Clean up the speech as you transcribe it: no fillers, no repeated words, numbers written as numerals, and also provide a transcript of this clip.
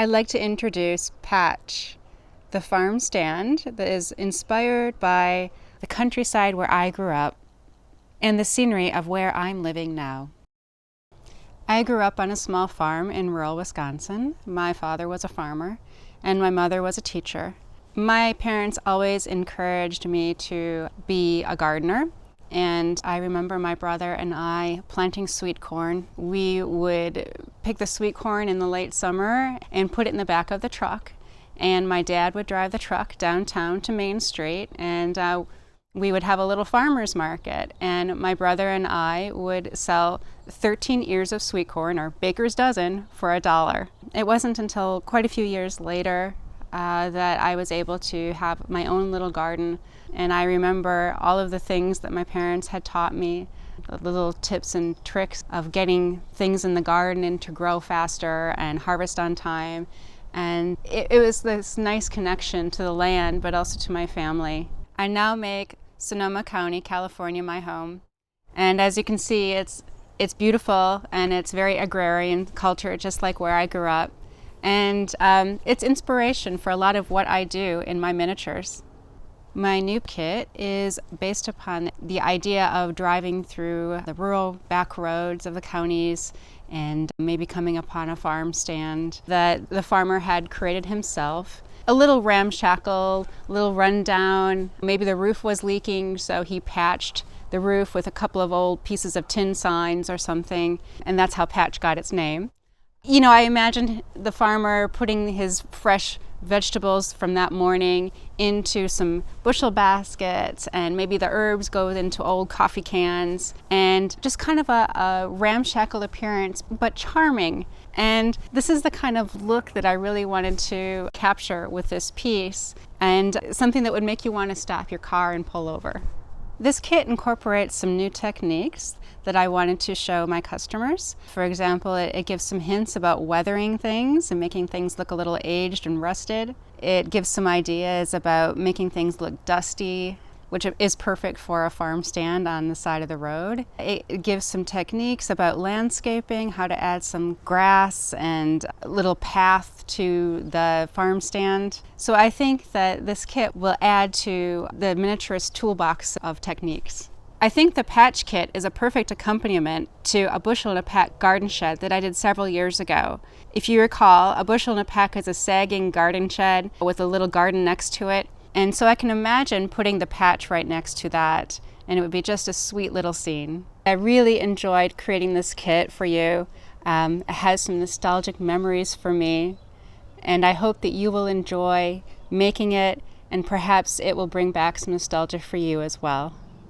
I'd like to introduce Patch, the farm stand that is inspired by the countryside where I grew up and the scenery of where I'm living now. I grew up on a small farm in rural Wisconsin. My father was a farmer and my mother was a teacher. My parents always encouraged me to be a gardener, and I remember my brother and I planting sweet corn. We would pick the sweet corn in the late summer and put it in the back of the truck, and my dad would drive the truck downtown to Main Street, and we would have a little farmer's market, and my brother and I would sell 13 ears of sweet corn, or baker's dozen, for $1. It wasn't until quite a few years later that I was able to have my own little garden, and I remember all of the things that my parents had taught me, the little tips and tricks of getting things in the garden and to grow faster and harvest on time. And it was this nice connection to the land, but also to my family. I now make Sonoma County, California, my home. And as you can see, it's beautiful and it's very agrarian culture, just like where I grew up. And it's inspiration for a lot of what I do in my miniatures. My new kit is based upon the idea of driving through the rural back roads of the counties and maybe coming upon a farm stand that the farmer had created himself. A little ramshackle, a little rundown. Maybe the roof was leaking, so he patched the roof with a couple of old pieces of tin signs or something, and that's how Patch got its name. You know, I imagined the farmer putting his fresh vegetables from that morning into some bushel baskets, and maybe the herbs go into old coffee cans, and just kind of a ramshackle appearance, but charming. And this is the kind of look that I really wanted to capture with this piece, and something that would make you want to stop your car and pull over. This kit incorporates some new techniques that I wanted to show my customers. For example, it gives some hints about weathering things and making things look a little aged and rusted. It gives some ideas about making things look dusty, which is perfect for a farm stand on the side of the road. It gives some techniques about landscaping, how to add some grass and a little path to the farm stand. So I think that this kit will add to the miniaturist toolbox of techniques. I think the Patch kit is a perfect accompaniment to a bushel and a peck garden shed that I did several years ago. If you recall, a bushel and a peck is a sagging garden shed with a little garden next to it. And so I can imagine putting the Patch right next to that, and it would be just a sweet little scene. I really enjoyed creating this kit for you. It has some nostalgic memories for me, and I hope that you will enjoy making it, and perhaps it will bring back some nostalgia for you as well.